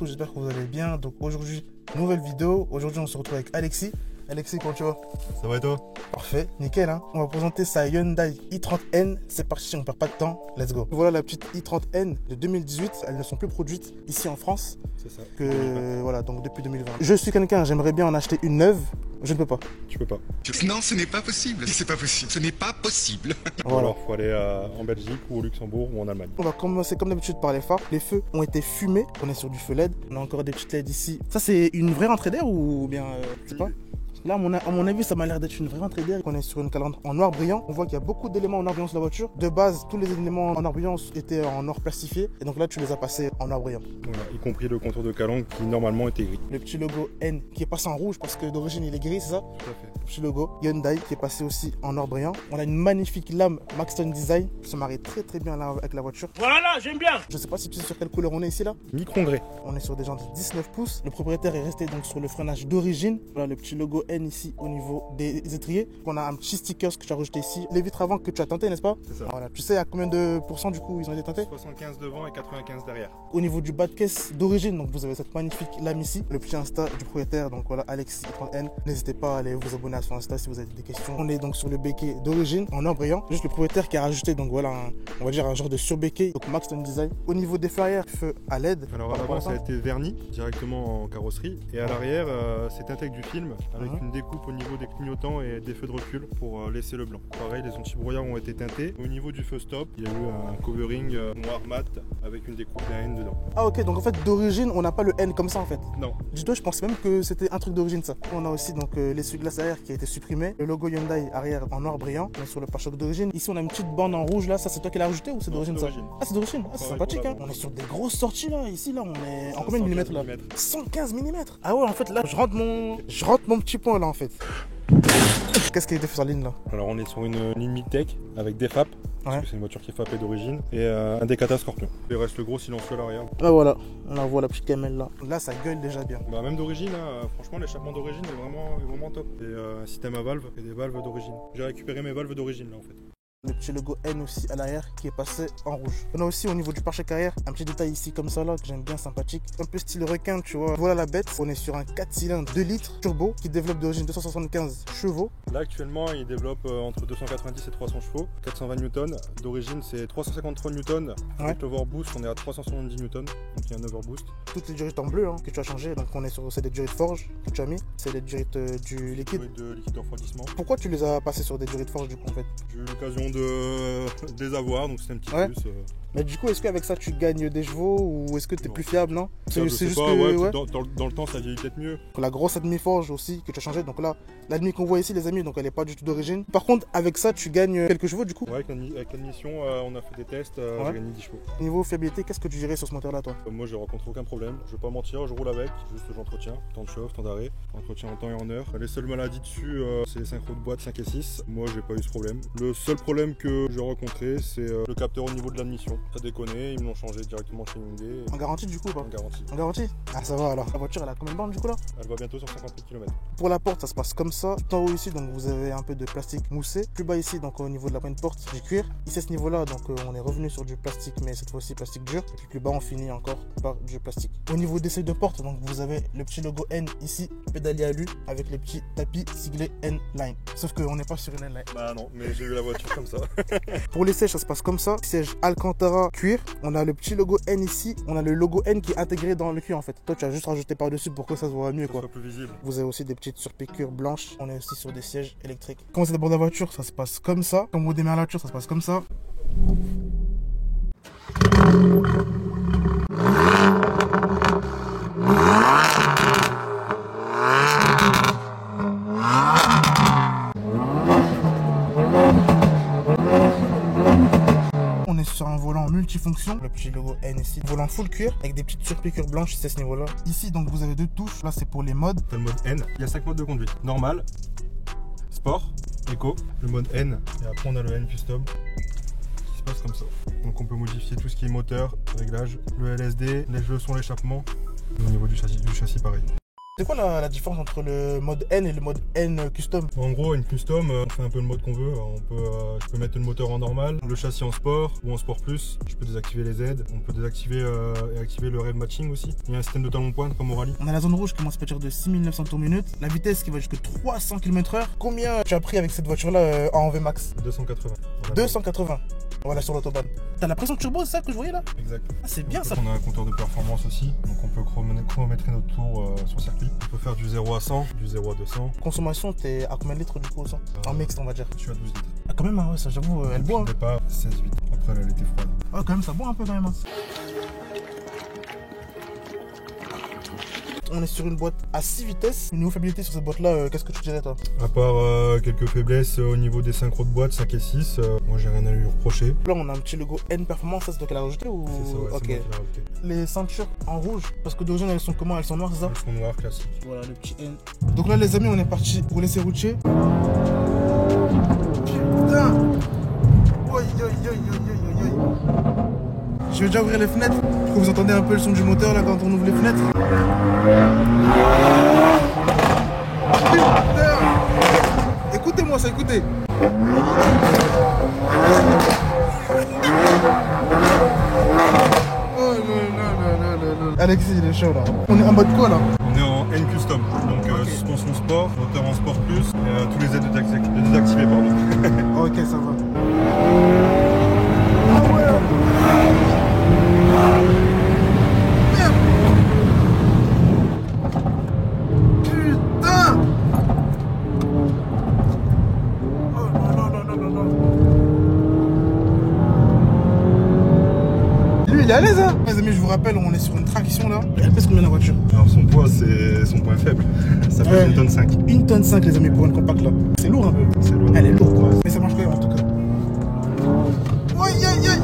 tous, j'espère que vous allez bien. Donc aujourd'hui, nouvelle vidéo. Aujourd'hui, on se retrouve avec Alexis. Alexis, comment tu vas? Ça va et toi? Parfait, nickel. Hein, on va présenter sa Hyundai i30N. C'est parti, on perd pas de temps. Let's go. Voilà la petite i30N de 2018. Elles ne sont plus produites ici en France. C'est ça. Voilà, donc depuis 2020. Je suis quelqu'un, j'aimerais bien en acheter une neuve. Je ne peux pas. Tu peux pas. Non, ce n'est pas possible. C'est pas possible. Ce n'est pas possible. Voilà. Alors, faut aller en Belgique ou au Luxembourg ou en Allemagne. On va commencer comme d'habitude par les phares. Les feux ont été fumés. On est sur du feu LED. On a encore des petites LED ici. Ça, c'est une vraie rentrée d'air ou bien je sais pas. Là, à mon avis, ça m'a l'air d'être une vraie rentrée d'air. On est sur une calandre en noir brillant. On voit qu'il y a beaucoup d'éléments en noir brillant sur la voiture. De base, tous les éléments en noir brillant étaient en or plastifié. Et donc là, tu les as passés en noir brillant. Voilà, y compris le contour de calandre qui normalement était gris. Le petit logo N qui est passé en rouge parce que d'origine il est gris, c'est ça? Tout à fait. Le petit logo Hyundai qui est passé aussi en or brillant. On a une magnifique lame Maxton Design qui se marie très très bien là avec la voiture. Voilà, j'aime bien. Je sais pas si tu sais sur quelle couleur on est ici là. Micron gris. On est sur des jantes 19 pouces. Le propriétaire est resté donc sur le freinage d'origine. Voilà le petit logo N ici au niveau des étriers. On a un petit sticker que tu as rajouté ici. Les vitres avant que tu as teinté, n'est-ce pas? C'est ça. Voilà. Tu sais à combien de pourcents du coup ils ont été teintés? 75 devant et 95 derrière. Au niveau du bas de caisse d'origine, donc vous avez cette magnifique lame ici. Le petit Insta du propriétaire, donc voilà Alexis i30N. N'hésitez pas à aller vous abonner à son Insta si vous avez des questions. On est donc sur le béquet d'origine en or brillant. Juste le propriétaire qui a rajouté donc voilà on va dire un genre de surbéquet, donc Maxton Design. Au niveau des feux arrière, feu à LED. Alors à l'avant ça a été verni directement en carrosserie et à l'arrière c'est teinté avec du film avec une découpe au niveau des clignotants et des feux de recul pour laisser le blanc. Pareil, les anti-brouillards ont été teintés. Au niveau du feu stop, il y a eu un covering noir mat avec une découpe d'un N dedans. Ah ok, donc en fait d'origine on n'a pas le N comme ça en fait. Non. Dis-toi, je pensais même que c'était un truc d'origine ça. On a aussi donc l'essuie-glace arrière qui a été supprimé. Le logo Hyundai arrière en noir brillant. On est sur le pare-choc d'origine. Ici on a une petite bande en rouge là. Ça c'est toi qui l'as rajouté ou c'est d'origine ça? Ah c'est d'origine. Ah c'est sympathique hein. On est sur des grosses sorties là. Ici là on est en combien de millimètres là? 115 mm. Ah ouais en fait là je rentre mon petit point là en fait. Qu'est-ce qui a été fait sur la ligne là? Alors on est sur une ligne mid-tech avec des FAP, parce que c'est une voiture qui est FAPée d'origine, et un Decata Scorpion. Il reste le gros silencieux à l'arrière. Ah voilà, on voit la petite camelle là. Là ça gueule déjà bien. Bah, même d'origine, franchement l'échappement d'origine est vraiment top. C'est un système à valve et des valves d'origine. J'ai récupéré mes valves d'origine là en fait. Le petit logo N aussi à l'arrière qui est passé en rouge. On a aussi au niveau du pare-choc arrière un petit détail ici comme ça là que j'aime bien, sympathique. Un peu style requin tu vois. Voilà la bête. On est sur un 4 cylindres 2 litres turbo qui développe d'origine 275 chevaux. Là actuellement il développe entre 290 et 300 chevaux, 420 newtons. D'origine c'est 353 newtons. Avec l'overboost on est à 370 newtons. Donc il y a un overboost. Toutes les durites en bleu hein, que tu as changé. Donc on est sur c'est des durites forge que tu as mis. C'est les durites du liquide. De liquide de refroidissement. Pourquoi tu les as passés sur des durites forge du coup en fait? J'ai eu l'occasion de les avoir, donc c'est un petit plus. Mais du coup, est-ce qu'avec ça tu gagnes des chevaux ou est-ce que tu es plus fiable, non? C'est juste pas, que ouais. Dans le temps ça vieillit peut-être mieux. La grosse admi-forge aussi que tu as changé, donc là, l'admi qu'on voit ici les amis, donc elle est pas du tout d'origine. Par contre, avec ça tu gagnes quelques chevaux du coup? Ouais, avec l'admission, on a fait des tests, j'ai gagné 10 chevaux. Niveau fiabilité, qu'est-ce que tu dirais sur ce moteur là toi? Moi j'ai rencontré aucun problème, je vais pas mentir, je roule avec, juste j'entretiens, temps de chauffe, temps d'arrêt, entretien en temps et en heure. Les seules maladies dessus, c'est les synchros de boîte 5 et 6, moi j'ai pas eu ce problème. Le seul problème que j'ai rencontré, c'est le capteur au niveau de l'admission. Ça déconnait, ils me l'ont changé directement chez Hyundai. En garantie du coup ou pas? En garantie. En garantie? Ah ça va alors. La voiture elle a combien de bornes du coup là? Elle va bientôt sur 50 000 km. Pour la porte ça se passe comme ça. Tout en haut ici donc vous avez un peu de plastique moussé. Plus bas ici donc au niveau de la pointe porte du cuir. Ici à ce niveau là donc on est revenu sur du plastique mais cette fois-ci plastique dur. Et puis plus bas on finit encore par du plastique. Au niveau des seuils de porte donc vous avez le petit logo N ici, pédalier à lui avec les petits tapis siglés N-Line. Sauf qu'on n'est pas sur une N-Line. Bah non, mais j'ai eu la voiture comme ça. Pour les sièges ça se passe comme ça. Siège Alcantara cuir. On a le petit logo N ici. On a le logo N qui est intégré dans le cuir en fait. Toi tu as juste rajouté par dessus pour que ça se voit mieux quoi. Ça soit plus visible. Vous avez aussi des petites surpiqûres blanches. On est aussi sur des sièges électriques. Quand c'est d'abord la voiture ça se passe comme ça. Quand vous démarrez la voiture ça se passe comme ça. On est sur un volant multifonction, le petit logo N ici, volant full cuir avec des petites surpiqûres blanches, c'est à ce niveau là. Ici donc vous avez deux touches, là c'est pour les modes. C'est le mode N, il y a 5 modes de conduite. Normal, sport, éco, le mode N, et après on a le N custom qui se passe comme ça. Donc on peut modifier tout ce qui est moteur, réglage, le LSD, les leçons, l'échappement, au niveau du châssis pareil. C'est quoi la différence entre le mode N et le mode N custom? En gros, une custom, on fait un peu le mode qu'on veut. Je peux mettre le moteur en normal, le châssis en sport ou en sport plus. Je peux désactiver les aides. On peut désactiver et activer le rev matching aussi. Il y a un système de talon pointe comme au rallye. On a la zone rouge qui commence à partir de 6900 tours minute. La vitesse qui va jusqu'à 300 km/h. Combien tu as pris avec cette voiture-là en VMAX? 280. 280. Voilà, sur l'autobahn. T'as la pression turbo, c'est ça que je voyais là? Exact. Ah, c'est bien ça. On a un compteur de performance aussi, donc on peut chronométrer notre tour sur circuit. On peut faire du 0 à 100, du 0 à 200. Consommation, t'es à combien de litres du coup ça? En mixte, on va dire. Je suis à 12 litres. Ah, quand même, ouais, ça j'avoue, elle boit. Je pas 16-8. Après, elle était froide. Ah, quand même, ça boit un peu quand même. Hein. On est sur une boîte à 6 vitesses. Une niveau fiabilité sur cette boîte-là, qu'est-ce que tu dirais toi? À part quelques faiblesses au niveau des synchros de boîte 5 et 6, moi j'ai rien à lui reprocher. Là, on a un petit logo N Performance, ça c'est toi qui l'as rajouté ou? C'est ça, ouais, ok. c'est moi qui l'ai rajouté. Les ceintures en rouge, parce que d'origine elles sont comment? Elles sont noires, c'est ça? Elles sont noires, classiques. Voilà le petit N. Donc là, les amis, on est parti rouler ses routiers. Putain! Oi, oi, oi, oi, oi, oi. Je vais déjà ouvrir les fenêtres pour que vous entendez un peu le son du moteur là quand on ouvre les fenêtres. Putain! Écoutez-moi ça, écoutez. Oh non. Alexis, il est chaud là. On est en mode quoi là? On est en N Custom, donc suspension sport, moteur en sport plus, et tous les aides de désactiver, pardon. Ok, ça va. Ah ouais. Merde. Putain. Oh non. Lui, il est à l'aise, hein. Les amis, je vous rappelle, on est sur une traction là. Elle pèse combien la voiture? Alors son poids, c'est son point faible. Ça pèse 1 tonne 5. 1 tonne 5 les amis pour une compacte là. C'est lourd un peu. C'est lourd. Elle est lourde, Ouais. mais ça marche quand même en tout cas. Aïe aïe aïe.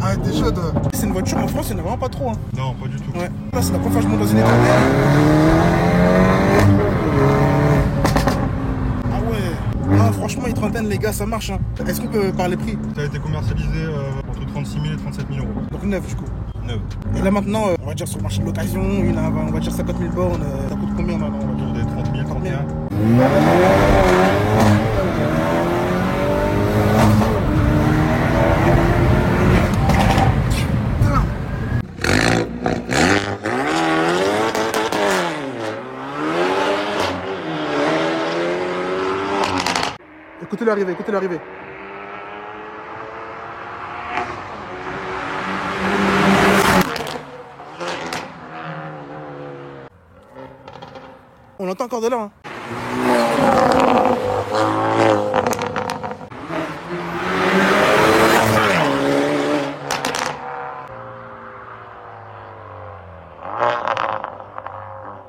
Ah, t'es chaud toi. C'est une voiture en France, il n'y en a vraiment pas trop. Hein. Non, pas du tout. Ouais. Là, c'est la première fois que je monte dans une étoile. Ah ouais. Ah, franchement, une trentaine, les gars, ça marche. Hein. Est-ce qu'on peut parler prix? Ça a été commercialisé entre 36 000 et 37 000 euros. Donc neuf du coup. 9. Et là maintenant, on va dire sur le marché de l'occasion, une à, on va dire 50 000 bornes, ça coûte combien maintenant? Autour des 30 000, 31 000. Écoutez-le arriver, écoutez-le arriver. On l'entend encore de là. Hein.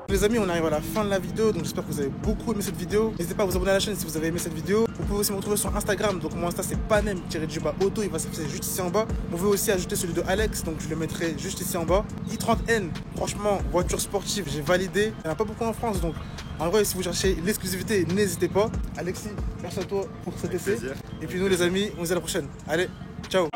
Les amis, on arrive à la fin de la vidéo, donc j'espère que vous avez beaucoup aimé cette vidéo. N'hésitez pas à vous abonner à la chaîne si vous avez aimé cette vidéo. Vous pouvez aussi me retrouver sur Instagram, donc mon Insta c'est panem-auto, il va s'afficher juste ici en bas. Vous pouvez aussi ajouter celui de Alex, donc je le mettrai juste ici en bas. i30N, franchement, voiture sportive, j'ai validé. Il n'y en a pas beaucoup en France, donc en vrai, si vous cherchez l'exclusivité, n'hésitez pas. Alexis, merci à toi pour cet essai. Et puis nous les amis, on se dit à la prochaine. Allez, ciao.